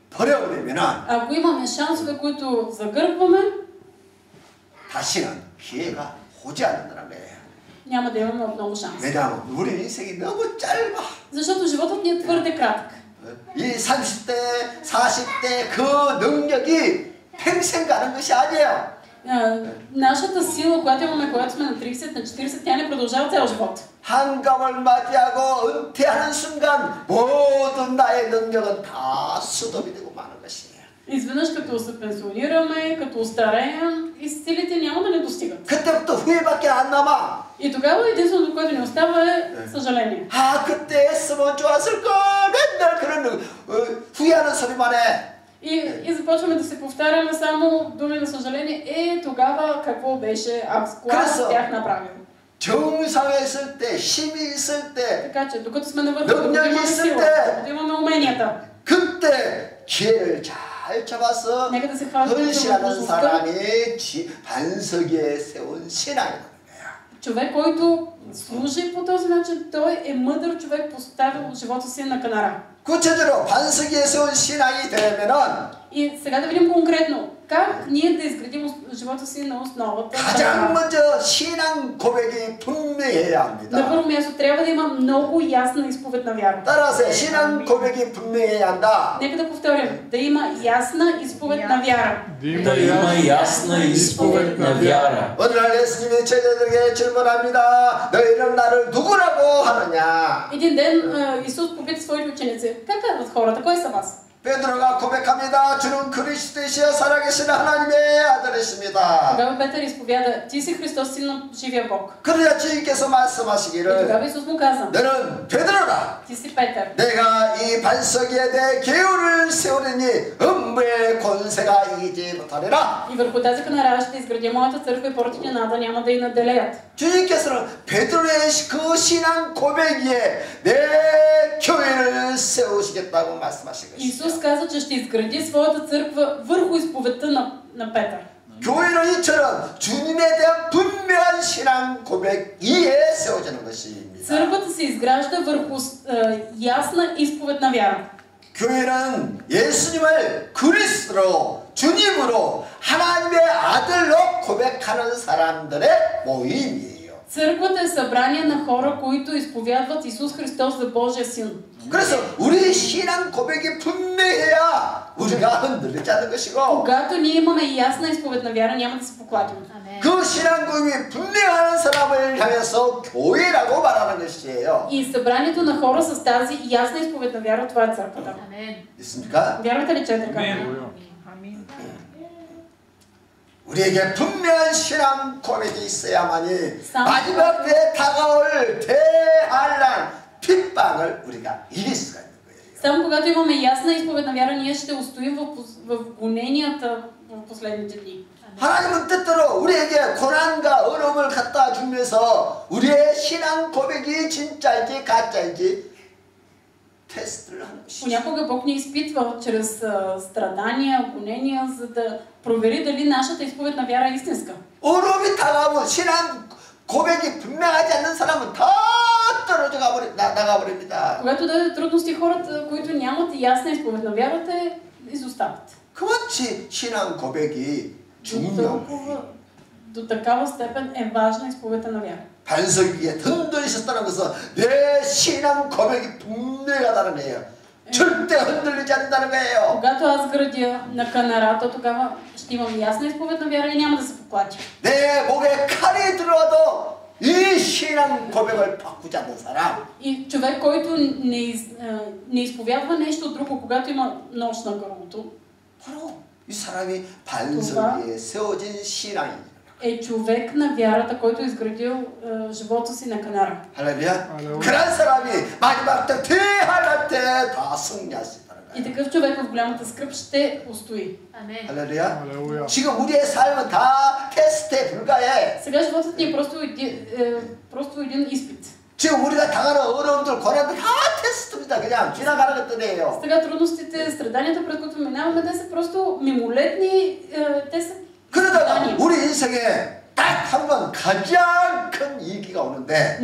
버려버리면 Ако имаме шансове, които загърбваме, 다시는 기회가 오지 않는다는 거예요. няма да имаме отново шанс. 왜냐하면 우리 인생이 너무 짧아. Защото животът ни е твърде кратък. 이 30대, 40대 그 능력이 평생 가는 것이 아니에요. Нашата сила, която имаме, когато сме на 30, на 40, тя не продължава цял живот. 한감을 맞이하고 은퇴하는 순간 모든 나의 능력은 다 수dom이 되고 마는 것이에요. Изведнъж като се пенсионираме, като остареем, и силите няма да не достигат. 그때부터 후회밖에 안 남아. И тогава единственото, което ни остава е съжаление. 아 그때 했으면 좋았을걸. 맨날 그런 후회하는 소리만 해. И започваме да се повтаряме само думи на съжаление. Тогава какво беше, ако аз бях направил? 정상에 있을 때, 힘이 있을 때, Така че, докато сме навърху, докато имаме сила, докато имаме уменията, 그때 기회를 잘 잡아서 нека да се хващаме за 헌신하는 възможността. 사람이 반석에 세운 신앙이다. Човек, който служи по този начин, той е мъдър човек, поставил живота си на канара. 구체적으로 반석에 세운 신앙이 되면은 И сега да видим конкретно, как ние да изградим живота си на основата. 가장 먼저 신앙 고백이 분명해야 На 합니다. първо място трябва да има много ясна изповед на вяра. 따라서 신앙 고백이 분명해야 한다. Нека да повторим, да има ясна изповед на вяра. Да има ясна изповед на вяра. 오늘 날 예수님이 제자들에게 질문합니다. 너희는 나를 누구라고 하느냐? Един ден Исус попита своите ученици: как казват хората, кой са вас? 베드로가 고백합니다. 주는 그리스도이시여 살아계신 하나님의 아들이십니다. Тогава Петър изповяда: ти си Христос, син на живия Бог. 그러자 주님께서 И 말씀하시기를 тогава Исус му каза: 너는 베드로라. ти си Петър. 내가 이 반석 위에 내 계율을 세우리니 음부의 권세가 이기지 못하리라. И върху тази канара ще изградя моята църква и портите на ада няма да й наделеят. 주님께서는 베드로의 그 신앙 고백 위에 내 교회를 세우시겠다고 말씀하신 것이죠. Исус каза, че ще изгради своята църква върху изповедта на Петър. 교회는 이처럼 주님에 대한 분명한 신앙 고백 위에 세워지는 것입니다. Църквата се изгражда върху ясна изповед на вяра. 교회는 예수님을 그리스도로 주님으로 하나님의 아들로 고백하는 사람들의 모임이에요. Църквата е събрание на хора, които изповядват Исус Христос за Божия Син. 그래서 우리 신앙 고백이 분명해야 우리가 흔들리지 않는 것이고 Когато ние имаме ясна изповед на вяра, няма да се поклатим. 그 신앙 고백이 분명한 사람을 향해서 교회라고 말하는 것이에요. И събранието на хора с тази ясна изповед на вяра, това е църквата. 있습니까? Вярвате ли, че е така? 우리에게 분명한 신앙 고백이 있어야만이 마지막 때에 다가올 대환란 핍박을 우리가 이길 수가 있는 거예요. Само когато имаме ясна изповед на вяра, ние ще устоим в гоненията в последните дни. 하나님은 뜻대로 우리에게 고난과 어려움을 갖다 주면서 우리의 신앙 고백이 진짜인지 가짜인지 테스트를 하는 것이죠. Понякога Бог ни изпитва чрез страдания, гонения, за да провери дали нашата изповед на вяра е истинска. 어려움이 다가오면 신앙 고백이 분명하지 않는 사람은 다 떨어져 나가버립니다. Когато дойдат трудности, хората, които нямат ясна изповед на вярата, изостават. 그렇지 신앙 고백이 중요해요. До такава степен е важна изповедта на вяра. 반석위에 흔들리셨다는 것은 내 신앙 고백이 분명하다는 거예요. 절대 흔들리지 않는다는 거예요. Когато аз градя на канарата, тогава ще имам ясна изповед на вяра и няма да се поклатя. 내 목에 칼이 들어와도 이 신앙 고백을 바꾸지 않는 사람. И човек, който не изповядва нещо друго, когато има нож на гърлото, 바로 이 사람이 반석 위에 세워진 신앙입니다. е човек на вярата, който е изградил живота си на канара. 할렐루야. 그런 사람이 마지막 때 대할 때 다 승리할 수 있다는 И 거예요. такъв човек в голямата скръб ще устои. 할렐루야. 지금 우리의 삶은 다 테스트에 불과해. Сега животът ни е просто един изпит. 지금 우리가 당하는 어려움들, 고난들 다 테스트입니다. 그냥 지나가는 것들이에요. Сега трудностите, страданията, пред които минаваме, те са просто мимолетни, те са 그러다가 우리 인생에 딱 한 번 가장 큰 위기가 오는데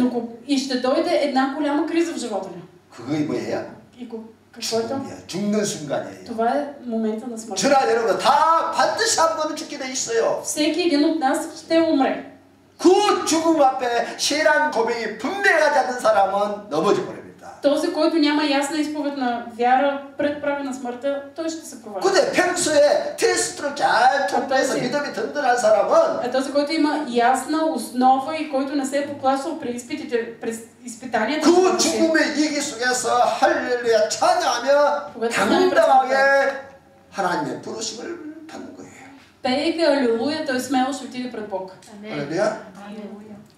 и ще дойде една голяма криза в живота ни. 그게 뭐예요? И какво е то? 죽는 순간이에요. Това е момента на смъртта. 저나 여러분 다 반드시 한 번은 죽게 돼 있어요. Всеки един от нас ще умре. 그 죽음 앞에 신앙 고백이 분명하지 않는 사람은 넘어져 버립니다. Този, който няма ясна изповед на вяра пред прага на смъртта, той ще се провали. 근데 평소에 테스트를 잘 통과해서 믿음이 든든한 사람은 А този, който има ясна основа и който не се е поклащал при изпитите, през изпитанията, 그 죽음의 위기 속에서 할렐루야 찬양하며 당당하게 하나님의 부르심을 받는 거예요. пейки алилуя, той смело ще отиде пред Бог. 할렐루야.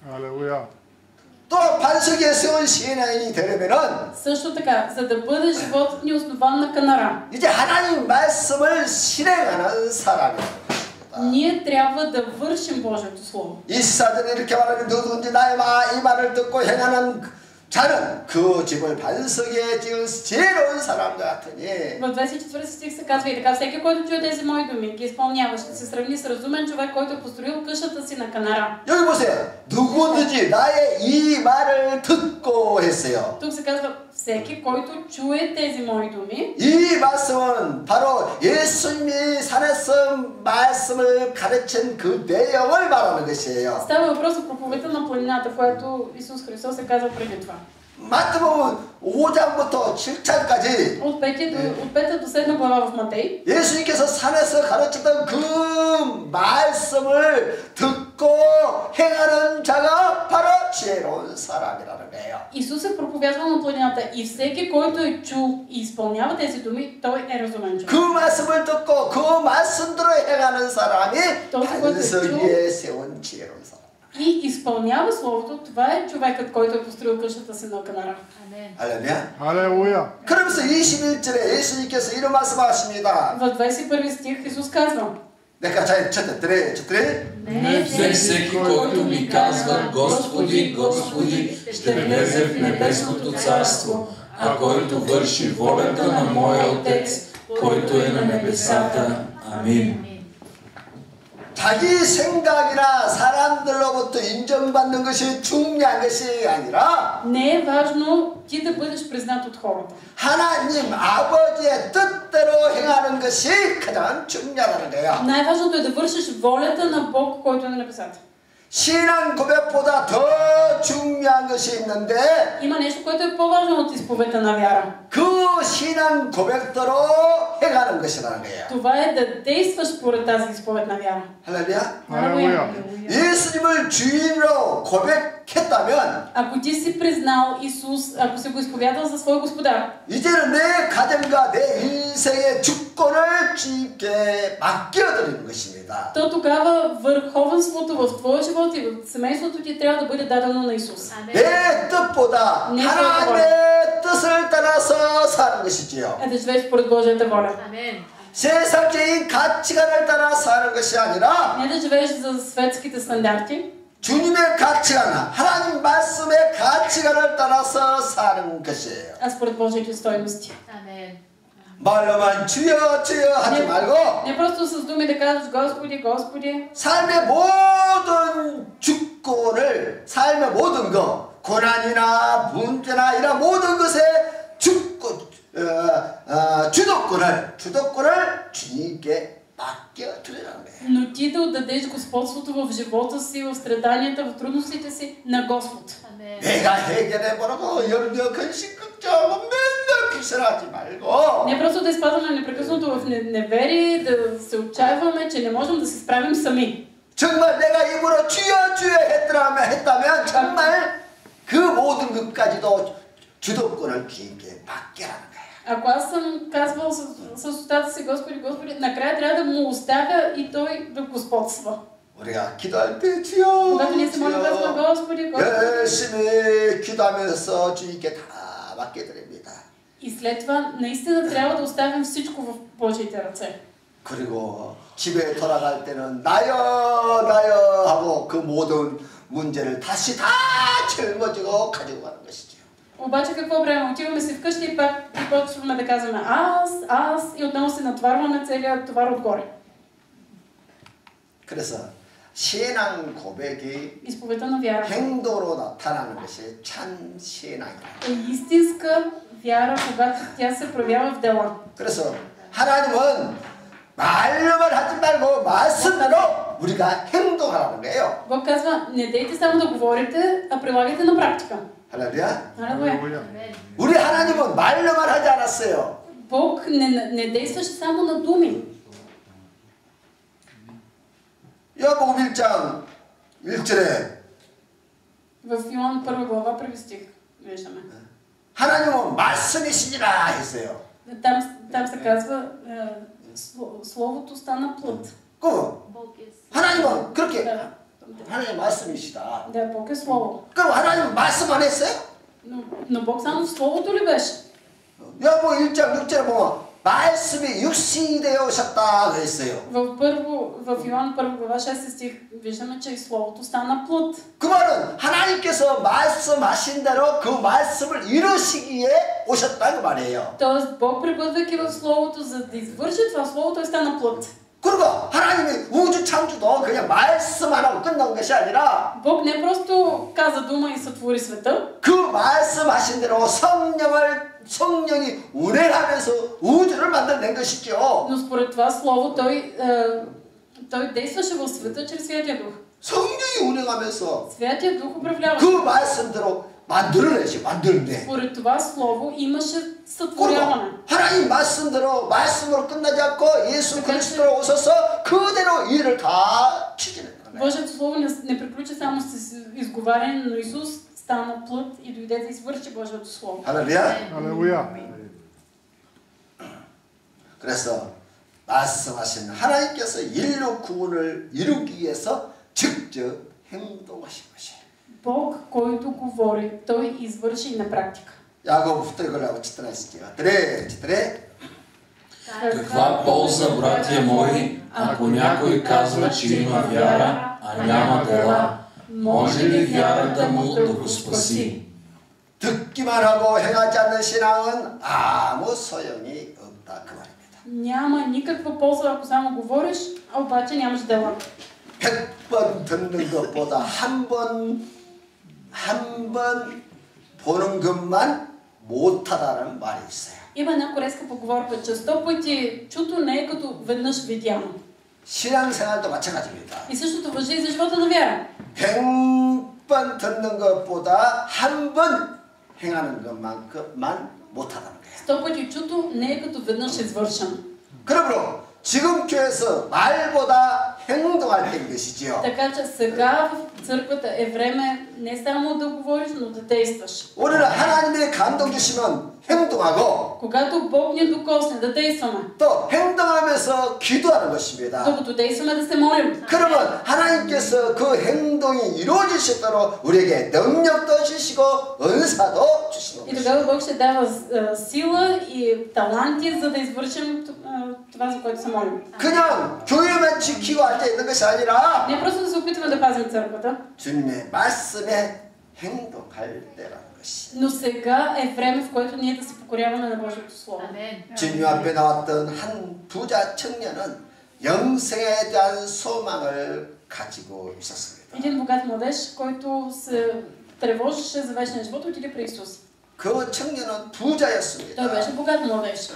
할렐루야. 또 반석 위에 세운 신앙인이 되려면은 Също така, за да бъде животът ни основан на канара, 이제 하나님 말씀을 실행하는 사람이에요. ние трябва да вършим Божието Слово. 이 시사전에 이렇게 말하는 누구든지 나의 이 말을 듣고 행하는 자는 그 집을 반석에 지은 지혜로운 사람 같으니. В 24 стих се казва и така: всеки, който чуе тези мои думи, ги изпълнява, ще се сравни с разумен човек, който е построил къщата си на канара. 여기 보세요. 누구든지 나의 이 말을 듣고 했어요. Тук се казва всеки, който чуе тези мои думи. 이 말씀은 바로 예수님이 산에서 말씀을 가르친 그 내용을 말하는 것이에요. Става въпрос за проповедта на планината, която Исус Христос е казал преди това. 마태복음 5장부터 7장까지 От 5 до 7 глава в Матей, 예수님께서 산에서 가르쳤던 그 말씀을 듣고 행하는 자가 바로 지혜로운 사람이라는 거예요. Исус е проповядвал на планината и всеки, който е чул и изпълнява тези думи, той е разумен човек. 그 말씀을 듣고 그 말씀대로 행하는 사람이 반석 위에 세운 지혜로운 사람. И изпълнява Словото, това е човекът, който е построил къщата си на канара. 할렐루야. 할렐루야. 그러면서 21절에 예수님께서 이런 말씀하십니다. В 21 стих Исус казва: 내가 잘 쳤더래. Не всеки, който ми казва Господи, Господи, ще влезе в небесното царство, а който върши волята на моя Отец, който е на небесата. Амин. 자기 생각이나 사람들로부터 인정받는 것이 중요한 것이 아니라 не е важно ти да бъдеш признат от хората. 하나님 아버지의 뜻대로 행하는 것이 가장 중요하다는 거예요. Най-важното е да вършиш волята на Бог, който е на небесата. 신앙 고백보다 더 중요한 것이 있는데 Има нещо, което е по-важно от изповедта на вяра. 그 신앙 고백대로 행하는 것이라는 거예요. Това е да действаш според тази изповед на вяра. 할렐루야. 할렐루야. 예수님을 주인으로 고백했다면 Ако ти си признал Исус, ако си го изповядал за свой Господар, 이제는 내 가정과 내 인생의 주권을 주님께 맡겨드리는 것입니다. то тогава върховенството в твоя живот и в семейството ти трябва да бъде дадено на Исус. 내 뜻보다 하나님의 뜻을 따라서 사는 것이지요. Е да живееш според Божията воля. 세상적인 가치관을 따라 사는 것이 아니라 Не да живееш за светските стандарти, 주님의 가치관, 하나님 말씀의 가치관을 따라서 사는 것이에요. а според Божиите стойности. 말로만 주여 주여 하지 말고 Не просто с думи да казваш Господи, Господи, 삶의 모든 주권을 삶의 모든 것 고난이나 문제나 이런 모든 것에 주도권을 주님께 맡겨드리라는 거예요. Но ти да отдадеш господството в живота си, в страданията, в трудностите си на Господ. 내가 해결해보라고 열며 근심 걱정하고 맨날 비설하지 말고 Не просто да изпадаме непрекъснато в неверие, да се отчаиваме, че не можем да се справим сами. 정말 내가 입으로 주여 주여 했다면 정말 그 모든 것까지도 주도권을 주님께 맡겨라는 거예요. Ако аз съм казвал с устата си Господи, Господи, накрая трябва да му оставя и той да господства. 우리가 기도할 때 주여 Когато ние се молим, казваме Господи, Господи. 열심히 기도하면서 주님께 다 맡겨드립니다. И след това наистина трябва да оставим всичко в Божиите ръце. 그리고 집에 돌아갈 때는 나여 하고 그 모든 문제를 다시 다 짊어지고 가지고 가는 것이죠. Обаче какво правим? Отиваме си вкъщи и пак почваме да казваме аз и отново се натварваме целият товар отгоре. 그래서 신앙 고백이 Изповедта на вяра 행동으로 나타나는 것이 참 신앙이다. е истинска вяра, когато тя се проявява в дела. 그래서 하나님은 말로만 하지 말고 말씀대로 우리가 행동하라는 거예요. Бог казва, не дейте само да говорите, а прилагайте на практика. 할렐루야. Алелуя. 우리 하나님은 말로만 하지 않았어요. Бог не действаше само на думи. 요한복음 1장 1절에 В Йоан 1 глава 1 стих виждаме. 하나님은 말씀이시니라 했어요. Там се казва Словото стана плът. 그럼 하나님은 그렇게 Да, 하나님 말씀이시다. да, Бог е Слово. 그럼 하나님은 말씀 안 했어요? Но Бог само в Словото ли беше? 요한복음 1장 6절에 보면 말씀이 육신이 되어 오셨다 그랬어요. В Йоан 1 глава 6 стих виждаме, че и Словото стана плът. 그 말은 하나님께서 말씀하신 대로 그 말씀을 이루시기에 오셨다는 말이에요. Тоест Бог, пребъдвайки в Словото, за да извърши това Слово, той стана плът. 그리고 하나님이 우주 창조도 그냥 말씀 안 하고 끝난 것이 아니라 Бог не просто каза дума и сътвори света, 그 말씀하신 대로 성령이 운행하면서 우주를 만들어낸 것이죠. но според това Слово той действаше в света чрез Святия Дух. 성령이 운행하면서 Святия Дух управляваше. 그 말씀대로 만들어내. Според това Слово имаше сътворяване. 하나님 말씀으로 끝나지 않고 예수 그리스도로 오셔서 그대로 일을 다 추진했다는 거예요. Божието Слово не приключи само с изговаряне, но Исус стана плът и дойде да извърши Божието Слово. 할렐루야. 할렐루야. 그래서 말씀하신 하나님께서 인류 구원을 이루기 위해서 직접 행동하신 것이에요. Бог, който говори, той извърши и на практика. 야고보부터 이걸로 читан했을게요. читре. Каква полза, братя мои, ако някой казва, че има вяра, а няма дела? Може ли вярата му да го спаси? 듣기만 하고 행하지 않는 신앙은 아무 소용이 없다 그 말입니다. Няма никаква полза, ако само говориш, а обаче нямаш дела. 100번 듣는 것보다 한 번 보는 것만 못하다는 말이 있어요. Има една корейска поговорка, че 100 пъти чуто не е като веднъж видяно. 신앙생활도 마찬가지입니다. И същото важи и за живота на вяра. 100번 듣는 것보다 한 번 행하는 것만큼만 못하다는 거예요. 100 пъти чуто не е като веднъж извършено. 그러므로 지금 교회에서 말보다 행동할 때인 것이지요. Така че сега в църквата е време не само да говориш, но да действаш. 우리는 하나님의 감동 주시면 행동하고 Когато Бог ни докосне, да действаме. 또 행동하면서 기도하는 것입니다. Докато действаме, да се молим. 그러면 하나님께서 그 행동이 이루어질 수 있도록 우리에게 능력도 주시고 은사도 주시는 И 것입니다. тогава Бог ще дава сила и таланти, за да извършим това, за което се молим. 그냥 교회만 지키고 앉아 있는 것이 아니라 Не просто да се опитваме да пазим църквата, 주님의 말씀에 행동할 때라는 것이. но сега е време, в което ние да се покоряваме на Божието Слово. 주님 앞에 나왔던 한 부자 청년은 영생에 대한 소망을 가지고 있었습니다. Един богат младеж, който се тревожеше за вечния живот, отиде при Исус. 그 청년은 부자였습니다. Той беше богат младеж.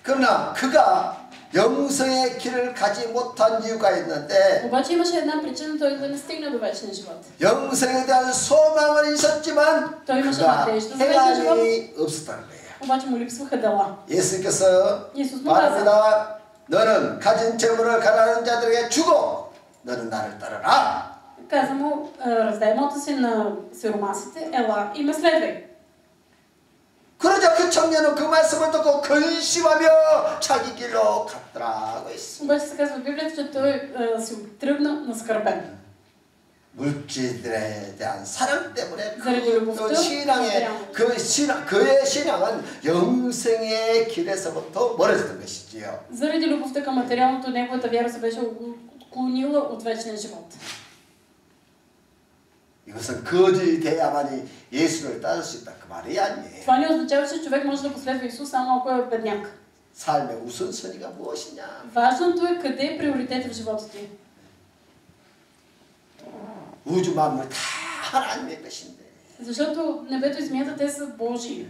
그러나 그가 영생의 길을 가지 못한 이유가 있는데 Обаче имаше една причина той да не стигне до вечния живот. 영생에 대한 소망은 있었지만 Той имаше 그가 надежда за вечния живот, 행함이 없었다는 거예요. обаче му липсваха дела. 예수께서 Исус му каза, 말합니다. 너는 가진 재물을 가난한 자들에게 주고 너는 나를 따르라. каза му, раздай имота си на сиромасите, ела и ме следвай. 그러자 그 청년은 그 말씀을 듣고 근심하며 자기 길로 갔더라고 있어. Обаче се казва в Библията, че той си тръгна наскърбен. 물질들에 대한 사랑 때문에 заради любовта, 그의 신앙은 영생의 길에서부터 멀어졌던 것이지요. заради любовта към материалното, неговата вяра се беше отклонила от вечния живот. 이것은 거지 돼야만이 예수를 따를 수 있다 그 말이 아니에요. Това не означава, че човек може да последва Исус само ако е бедняк. 삶의 우선순위가 무엇이냐? Важното е къде е приоритет в живота ти. 우주 만물 다 하나님의 것인데. Защото небето и земята, те са Божии.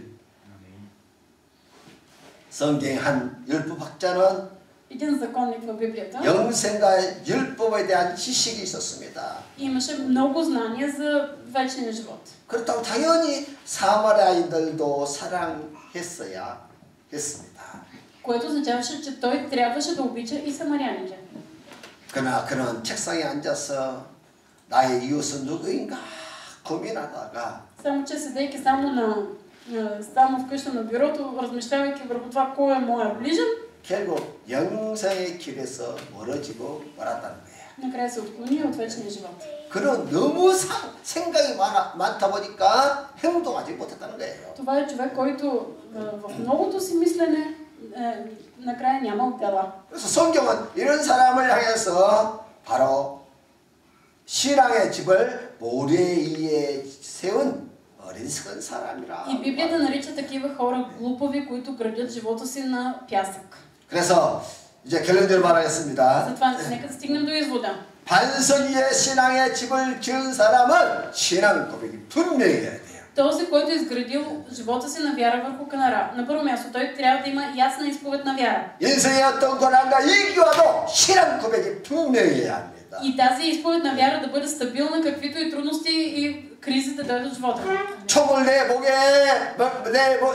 성경 한 율법학자는 Един законник в Библията 영생과 율법에 대한 지식이 있었습니다. имаше много знания за вечния живот. 그렇다고 당연히 사마리아인들도 사랑했어야 했습니다. което означаваше, че той трябваше да обича и самаряните. 그러나 그는 책상에 앉아서 나의 이웃은 누구인가 고민하다가 Само че седейки само вкъща на бюрото, размишлявайки върху това кой е моя ближен, 결국 영생의 길에서 멀어지고 말았다는 거예요. накрая се отклони от вечния живот. 그는 너무 생각이 많다 보니까 행동하지 못했다는 거예요. Това е човек, който в многото си мислене накрая нямал дела. 그래서 성경은 이런 사람을 향해서 바로 신앙의 집을 모래 위에 세운 어리석은 사람이라. И Библията нарича такива хора глупави, които градят живота си на пясък. 그래서 이제 결론적으로 말하겠습니다. Затова нека да стигнем до извода. 반석 위에 신앙의 집을 지은 사람은 신앙 고백이 분명해야 돼요. Този, който е изградил живота си на вяра върху канара. На първо място, той трябва да има ясна изповед на вяра. 인생의 어떤 고난과 위기와도 신앙 고백이 분명해야 합니다. И тази изповед на вяра да бъде стабилна, каквито и трудности и кризи да дойдат в живота. 총을 내 목에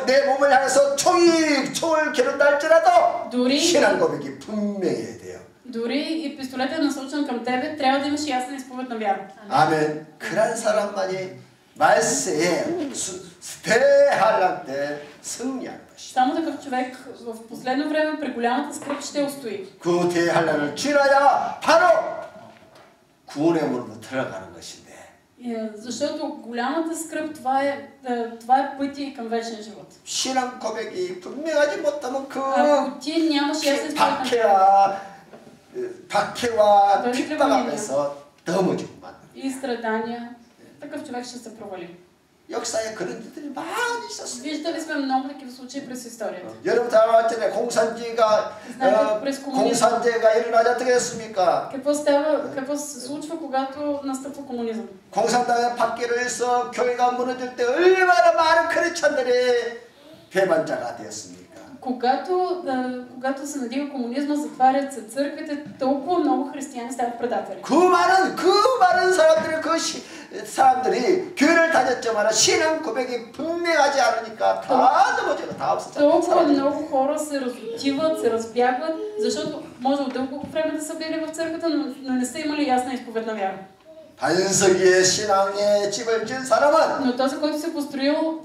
내 몸을 향해서 총을 겨눈다 할지라도 Дори 신앙 고백이 분명해야 돼요. Дори и пистолетът е насочен към тебе, трябва да имаш ясна изповед на вяра. 아멘. 그런 사람만이 말세에 대환란 때 승리하는 것이다. Само такъв човек в последно време при голямата скръб ще устои. 그 대환란을 지나야 바로 구원의 문으로 들어가는 것인데. Защото голямата скръб, това е пътя към вечния живот. 신앙 고백이 분명하지 못하면 그 Ако ти нямаш ясна изповед на 박해와 핍박 앞에서 넘어지고만. и страдания, такъв човек ще се провали. 역사에 그런 일들이 많이 있었어요. Виждали сме много такива случаи през историята. 여러분 다 알았잖아요. 공산제가 일어나지 어떻게 됐습니까? Какво се случва, когато настъпва комунизъм? 공산당의 박해로해서 교회가 무너질 때 얼마나 많은 크리스찬들이 배반자가 되었습니까? Когато се надига комунизма, затварят се църквите, толкова много християни стават предатели. 그 많은 사람들이 교회를 다녔지만 신앙 고백이 분명하지 않으니까 다 넘어져요. 다 없어져. Толкова много хора се разотиват, се разбягват, защото може от дълго време да са били в църквата, но не са имали ясна изповед на вяра. 반석 위에 신앙의 집을 지은 사람은 Но този, който се построил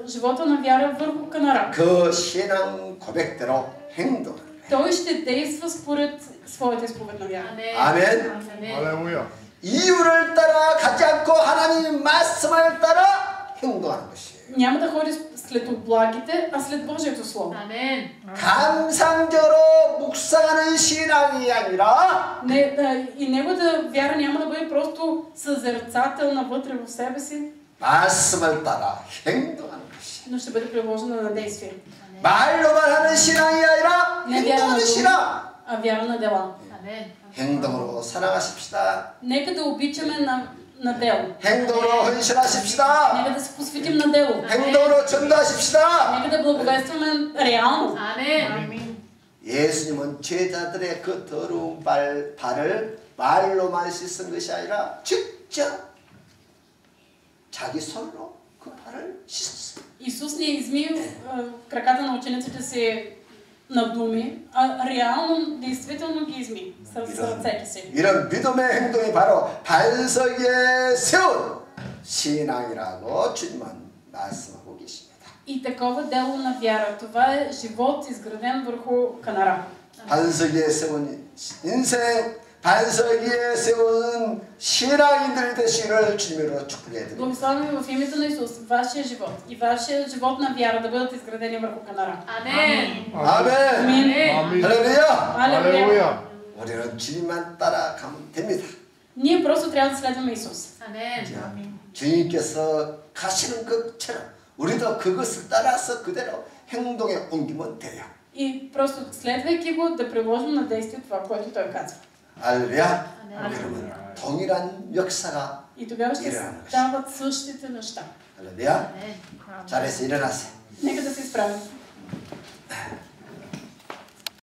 живота на вяра върху канара, 그 신앙 고백대로 행동을. той ще действа според своята изповед на вяра. 아멘. 할렐루야. 이유를 따라 가지 않고 하나님의 말씀을 따라 행동하는 것이에요. Няма да ходи след облагите, а след Божието Слово. Амен. 감상적으로 묵상하는 신앙이 아니라 И неговата вяра няма да бъде просто съзерцателна вътре в себе си, 말씀을 따라 행동하는 것이에요. но ще бъде приложена на действие. 말로만 하는 신앙이 아니라 Не вяра на 행동하는 думи, 신앙. а вяра на дела. Амен. 행동으로 사랑하십시다. Нека да обичаме на дело. 행동으로 헌신하십시다. Нека да се посветим на дело. 행동으로 전도하십시다. Нека да благовестваме реално. 아멘. 예수님은 제자들의 그 더러운 발을 말로만 씻은 것이 아니라 직접 자기 손으로 그 발을 씻었어요. Исус не е измил краката на учениците си на думи, а реално, действително ги изми с ръцете си. 이런 믿음의 행동이 바로 반석에 세운 신앙이라고 주님은 말씀하고 계십니다. И такова дело на вяра. Това е живот, изграден върху канара. 반석 위에 세운 인생, 반석 위에 세운 신앙인들이 되시기를 주님으로 축복해 드립니다. Благославяме в името на Исус вашия живот и вашия живот на вяра да бъдат изградени върху канара. 아멘. 아멘. Амин. 할렐루야. Алелуя. 우리는 주님만 따라가면 됩니다. Ние просто трябва да следваме Исус. 아멘. 주님께서 가시는 것처럼 우리도 그것을 따라서 그대로 행동에 옮기면 돼요. И просто следвайки го да приложим на действие това, което той казва. 할렐루야. 그러면 동일한 역사가 И тогава ще 일어나는 것이죠. стават същите неща. 할렐루야. 잘해서 일어나세요. Нека да се изправим.